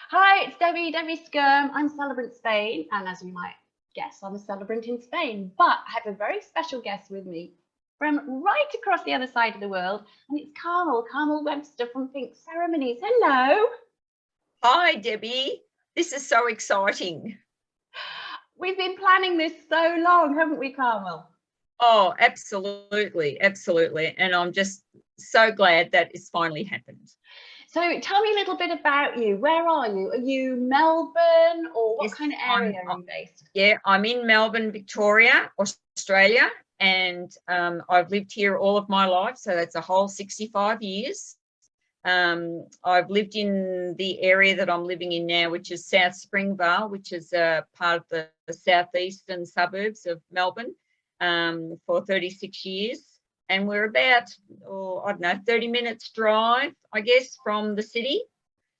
Hi, it's Debbie Skyrme. I'm Celebrant Spain, and as you might guess, I'm a celebrant in Spain. But I have a very special guest with me from right across the other side of the world, and it's Carmel Webster from Pink Ceremonies. Hello. Hi, Debbie. This is so exciting. We've been planning this so long, haven't we, Carmel? Oh, absolutely, absolutely. And I'm just so glad that it's finally happened. So tell me a little bit about you. Where are you? Are you Melbourne, or what Yes, kind of I'm, area are you based? yeah, I'm in Melbourne, Victoria, Australia, and I've lived here all of my life. So that's a whole 65 years. I've lived in the area that I'm living in now, which is South Springvale, which is part of the southeastern suburbs of Melbourne, for 36 years. And we're about, I don't know, 30 minutes drive, I guess, from the city.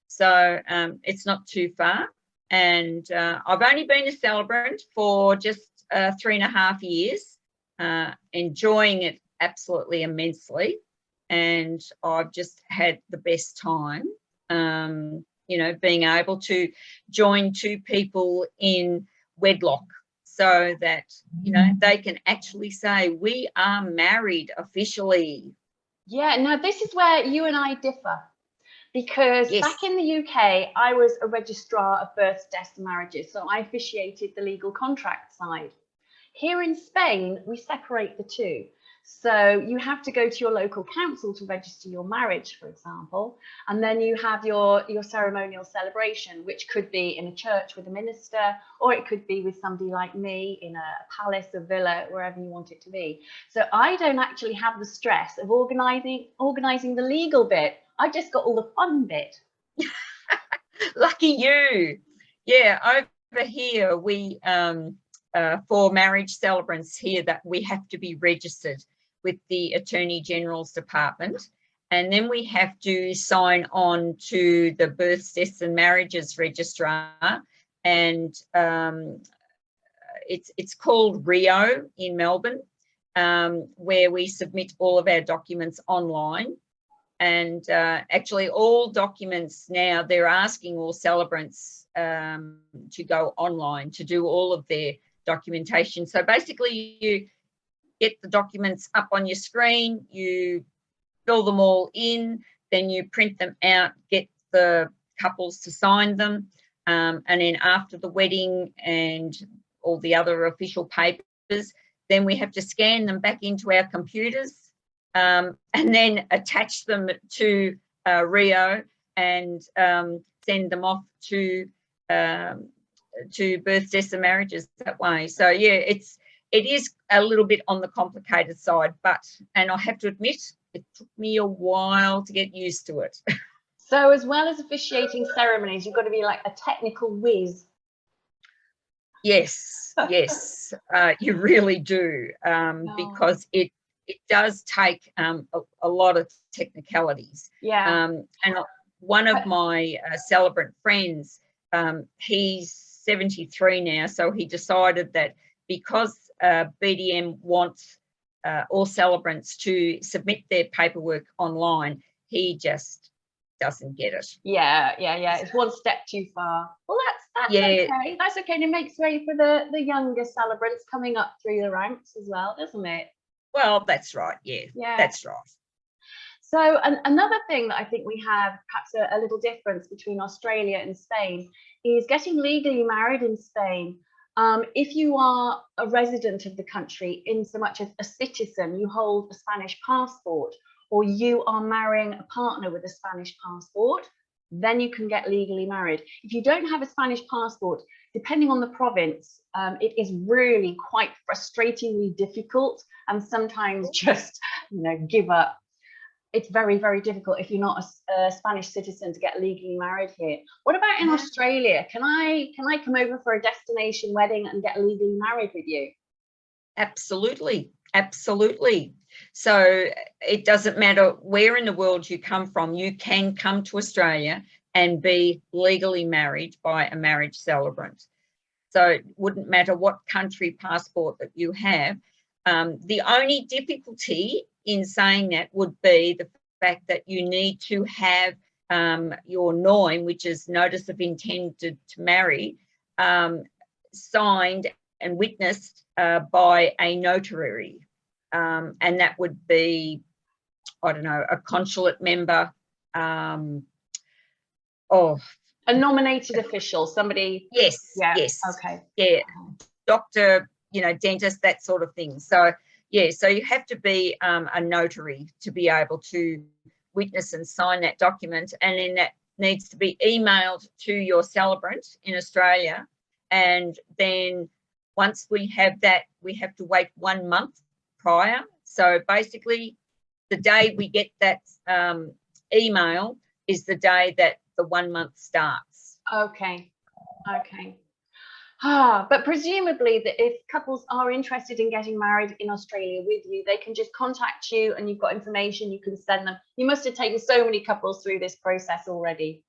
So it's not too far. And I've only been a celebrant for just 3.5 years, enjoying it absolutely immensely. And I've just had the best time, being able to join two people in wedlock so that, they can actually say, we are married officially. Yeah, now this is where you and I differ. Because back Yes. in the UK, I was a registrar of births, deaths, and marriages, so I officiated the legal contract side. Here in Spain, we separate the two. So you have to go to your local council to register your marriage, for example, and then you have your ceremonial celebration, which could be in a church with a minister, or it could be with somebody like me in a palace, a villa, wherever you want it to be. So I don't actually have the stress of organising the legal bit. I just got all the fun bit. Lucky you. Yeah, over here, we, for marriage celebrants here, that we have to be registered with the Attorney General's Department. And then we have to sign on to the Births, Deaths and Marriages Registrar. And it's called Rio in Melbourne, where we submit all of our documents online. And actually all documents now, they're asking all celebrants to go online to do all of their documentation. So basically you get the documents up on your screen, you fill them all in, then you print them out, get the couples to sign them, and then after the wedding and all the other official papers, then we have to scan them back into our computers, and then attach them to Rio and send them off to births, deaths and marriages that way. So yeah, it is a little bit on the complicated side, and I have to admit, it took me a while to get used to it. So as well as officiating ceremonies, you've got to be like a technical whiz. Yes, you really do, because it does take a lot of technicalities. Yeah. And one of my celebrant friends, he's 73 now, so he decided that because BDM wants all celebrants to submit their paperwork online, he just doesn't get it. Yeah. It's one step too far. Well, that's okay. That's okay. And it makes way for the younger celebrants coming up through the ranks as well, doesn't it? Well, that's right. Yeah. That's right. So another thing that I think we have perhaps a little difference between Australia and Spain is getting legally married in Spain. If you are a resident of the country, in so much as a citizen, you hold a Spanish passport, or you are marrying a partner with a Spanish passport, then you can get legally married. If you don't have a Spanish passport, depending on the province, it is really quite frustratingly difficult, and sometimes just, give up. It's very, very difficult if you're not a Spanish citizen to get legally married here. What about in Australia? Can I come over for a destination wedding and get legally married with you? Absolutely. So it doesn't matter where in the world you come from, you can come to Australia and be legally married by a marriage celebrant. So it wouldn't matter what country passport that you have. The only difficulty in saying that would be the fact that you need to have your NOIM, which is Notice of Intended to Marry, signed and witnessed by a notary. And that would be, I don't know, a consulate member. A nominated official, somebody. Yes, Yeah. yes. Okay. Yeah, doctor, dentist, that sort of thing. So, yeah, so you have to be a notary to be able to witness and sign that document, and then that needs to be emailed to your celebrant in Australia. And then once we have that, we have to wait 1 month prior. So basically the day we get that email is the day that the 1 month starts. Okay. But presumably that if couples are interested in getting married in Australia with you, they can just contact you and you've got information you can send them. You must have taken so many couples through this process already.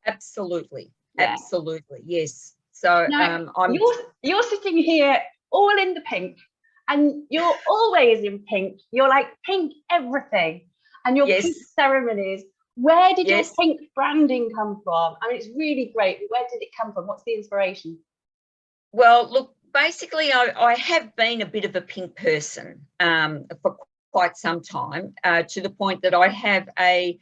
Absolutely. Yeah. Absolutely. Yes. So now, I'm you're sitting here all in the pink, and you're always in pink. You're like pink everything, and your yes. pink ceremonies. Where did your Yes. pink branding come from? I mean, it's really great. Where did it come from? What's the inspiration? Well, look, basically I have been a bit of a pink person for quite some time, to the point that I have a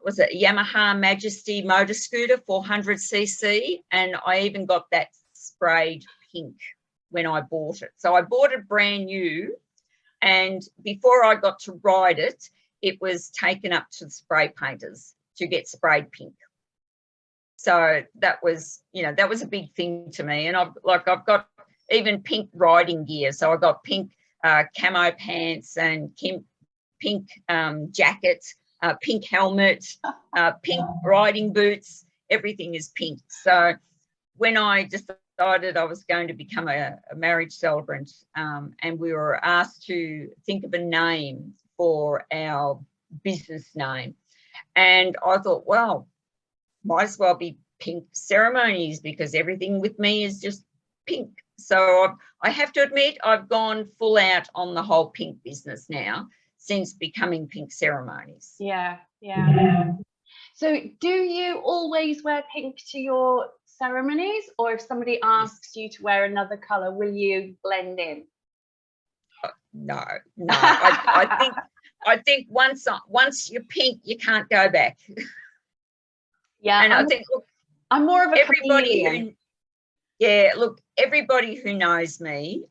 was it Yamaha Majesty motor scooter 400cc, and I even got that sprayed pink when I bought it. So I bought it brand new, and before I got to ride it, it was taken up to the spray painters to get sprayed pink. So that was, that was a big thing to me. And I've got even pink riding gear. So I got pink camo pants and pink jacket, pink helmet, pink riding boots. Everything is pink. So when I decided I was going to become a marriage celebrant, and we were asked to think of a name for our business name, and I thought, well, might as well be Pink Ceremonies, because everything with me is just pink. So I have to admit, I've gone full out on the whole pink business now since becoming Pink Ceremonies. Yeah. So do you always wear pink to your ceremonies, or if somebody asks you to wear another color, will you blend in? No. I think once you're pink, you can't go back. Yeah, and I think, look, I'm more of a everybody chameleon. everybody who knows me,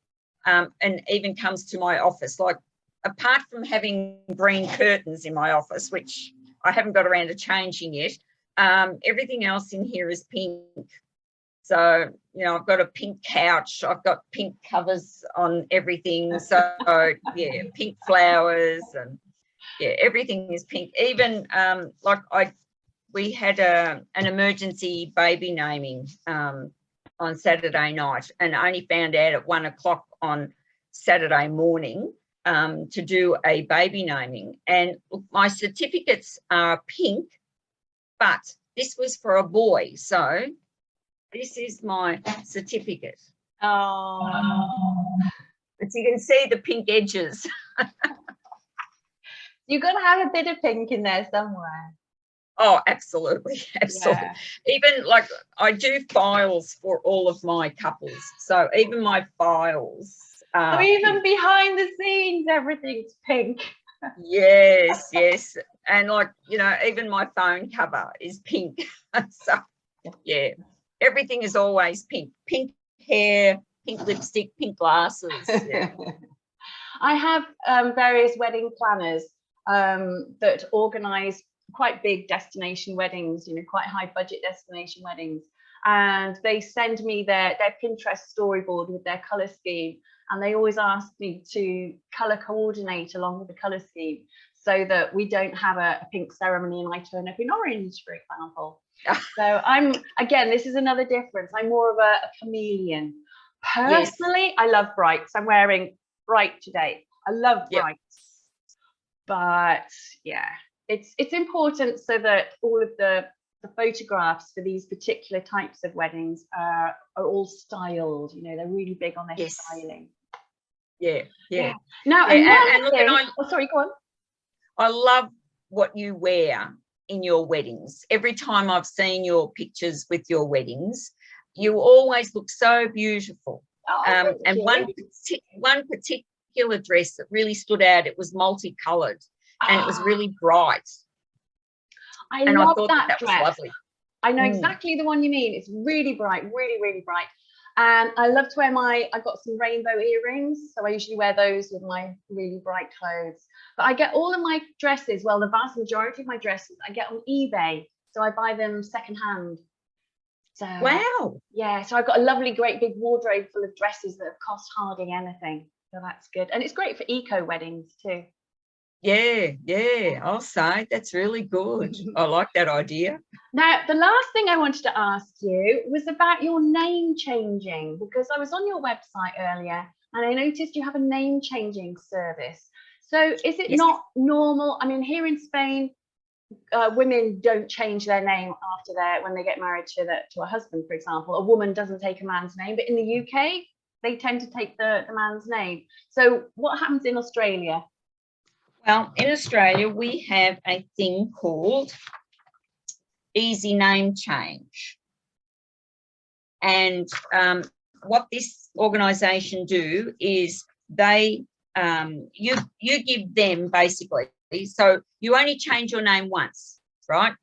and even comes to my office, like, apart from having green curtains in my office, which I haven't got around to changing yet, everything else in here is pink. So, I've got a pink couch, I've got pink covers on everything. So, yeah, pink flowers, and yeah, everything is pink. Even we had an emergency baby naming on Saturday night, and only found out at 1 o'clock on Saturday morning to do a baby naming. And my certificates are pink, but this was for a boy. So this is my certificate. Oh. But you can see the pink edges. You've got to have a bit of pink in there somewhere. Oh, absolutely. Yeah. Even I do files for all of my couples. So even my files. So even behind the scenes, everything's pink. Yes. And even my phone cover is pink. So yeah, everything is always pink. Pink hair, pink lipstick, pink glasses. Yeah. I have various wedding planners that organise quite big destination weddings, quite high budget destination weddings, and they send me their Pinterest storyboard with their colour scheme, and they always ask me to colour coordinate along with the colour scheme, so that we don't have a pink ceremony and I turn up in orange, for example. So this is another difference. I'm more of a chameleon. Personally, yes. I love brights. I'm wearing bright today. I love brights. But yeah, it's important so that all of the photographs for these particular types of weddings are all styled. They're really big on their styling. Yeah. Now, and look, sorry, go on. I love what you wear in your weddings. Every time I've seen your pictures with your weddings, you always look so beautiful. Oh, And one particular dress that really stood out, it was multicolored and it was really bright. I love thought that that dress. was lovely. I know exactly the one you mean. It's really bright, really, really bright. And I love to wear I've got some rainbow earrings, so I usually wear those with my really bright clothes. But I get all of my dresses, well, the vast majority of my dresses, I get on eBay. So I buy them secondhand. So, wow. Yeah, so I've got a lovely, great big wardrobe full of dresses that have cost hardly anything. So that's good. And it's great for eco weddings too. Yeah, I'll say that's really good. I like that idea. Now, the last thing I wanted to ask you was about your name changing, because I was on your website earlier and I noticed you have a name changing service. So is it not normal? I mean, here in Spain, women don't change their name after when they get married to a husband, for example. A woman doesn't take a man's name, but in the UK, they tend to take the man's name. So what happens in Australia? Well, in Australia, we have a thing called easy name change. And what this organisation do is they, you give them basically, so you only change your name once, right?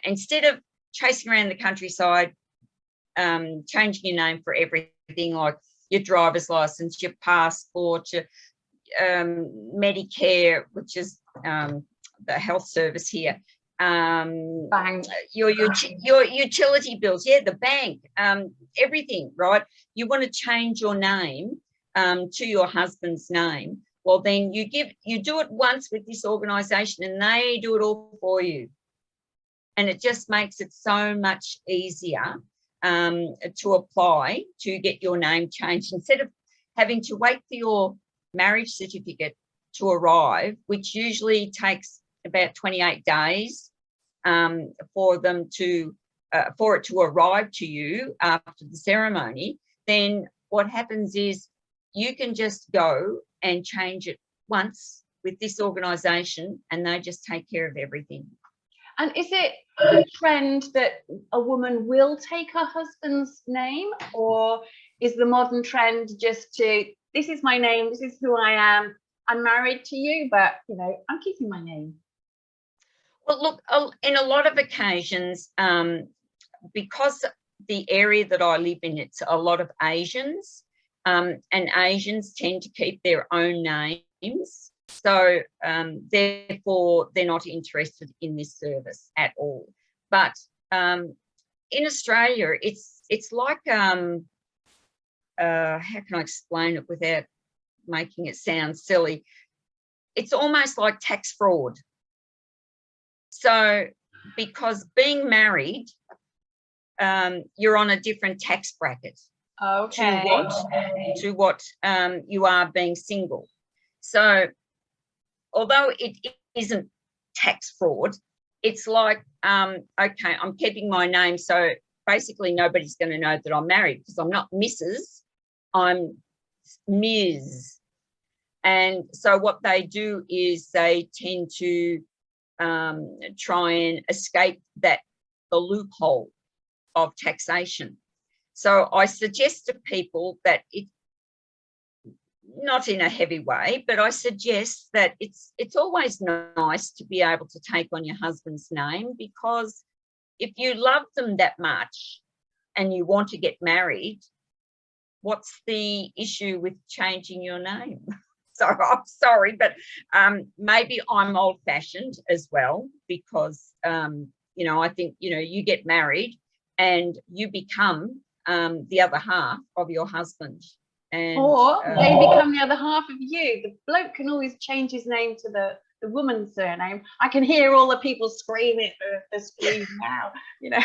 Instead of chasing around the countryside, changing your name for everything like your driver's licence, your passport, your Medicare, which is the health service here, your utility bills, the bank, everything, right? You want to change your name to your husband's name. Well, then you do it once with this organisation and they do it all for you. And it just makes it so much easier to apply to get your name changed, instead of having to wait for your marriage certificate to arrive, which usually takes about 28 days for it to arrive to you after the ceremony. Then what happens is you can just go and change it once with this organisation and they just take care of everything. And is it a trend that a woman will take her husband's name, or is the modern trend just to, this is my name, this is who I am, I'm married to you, but, you know, I'm keeping my name? Well, look, in a lot of occasions, because the area that I live in, it's a lot of Asians, and Asians tend to keep their own names. So therefore, they're not interested in this service at all. But in Australia, it's like, how can I explain it without making it sound silly? It's almost like tax fraud. So because being married, you're on a different tax bracket to what you are being single. So although it isn't tax fraud, it's like, okay, I'm keeping my name, so basically nobody's going to know that I'm married because I'm not Mrs., I'm Ms. And so what they do is they tend to try and escape the loophole of taxation. So I suggest to people that not in a heavy way, but I suggest that it's always nice to be able to take on your husband's name, because if you love them that much and you want to get married, what's the issue with changing your name? So I'm sorry, but maybe I'm old-fashioned as well, because, you know, I think, you know, you get married and you become the other half of your husband. And, or they become the other half of you. The bloke can always change his name to the woman's surname. I can hear all the people screaming at the screen now, you know.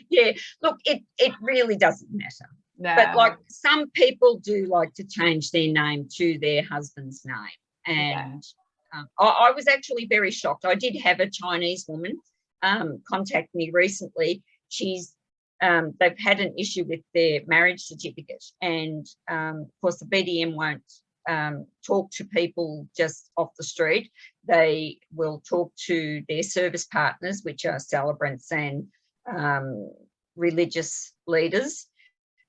Yeah, look, it really doesn't matter. No. But like, some people do like to change their name to their husband's name. And I was actually very shocked. I did have a Chinese woman contact me recently. They've had an issue with their marriage certificate, and of course the BDM won't talk to people just off the street. They will talk to their service partners, which are celebrants and religious leaders.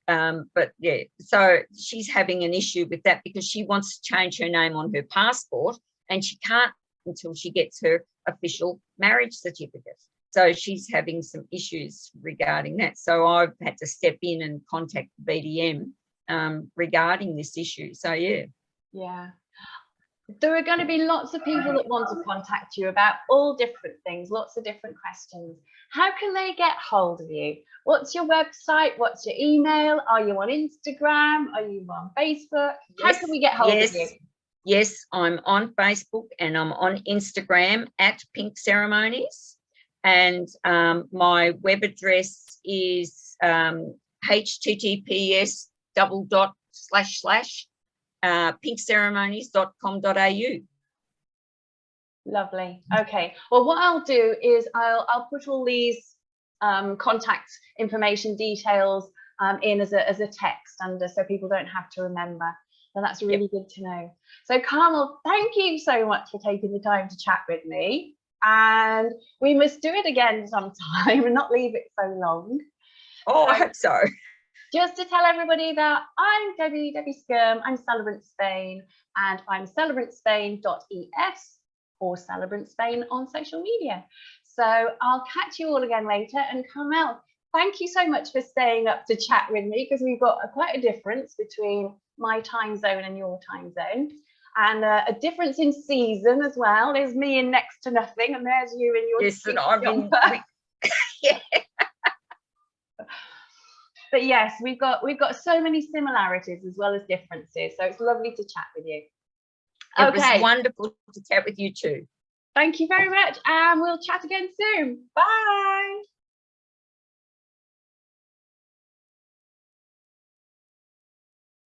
But yeah, so she's having an issue with that because she wants to change her name on her passport, and she can't until she gets her official marriage certificate. So she's having some issues regarding that. So I've had to step in and contact BDM regarding this issue. So yeah, there are going to be lots of people that want to contact you about all different things, lots of different questions. How can they get hold of you? What's your website? What's your email? Are you on Instagram? Are you on Facebook? How can we get hold of you? Yes, I'm on Facebook and I'm on Instagram at Pink Ceremonies, and my web address is https://pinkceremonies.com.au. Lovely. Okay. Well, what I'll do is I'll put all these contact information details in as a text under, so people don't have to remember. So that's really good to know. So Carmel, thank you so much for taking the time to chat with me. And we must do it again sometime and not leave it so long. Oh, I hope so. Just to tell everybody that I'm Debbie Skyrme, I'm Celebrant Spain, and I'm celebrantspain.es or Celebrant Spain on social media. So I'll catch you all again later. And Carmel, thank you so much for staying up to chat with me, because we've got quite a difference between my time zone and your time zone, and a difference in season as well. There's me in next to nothing, and there's you in your jumper. Yeah. But yes, we've got so many similarities as well as differences. So it's lovely to chat with you. It was wonderful to chat with you too. Thank you very much, and we'll chat again soon. Bye.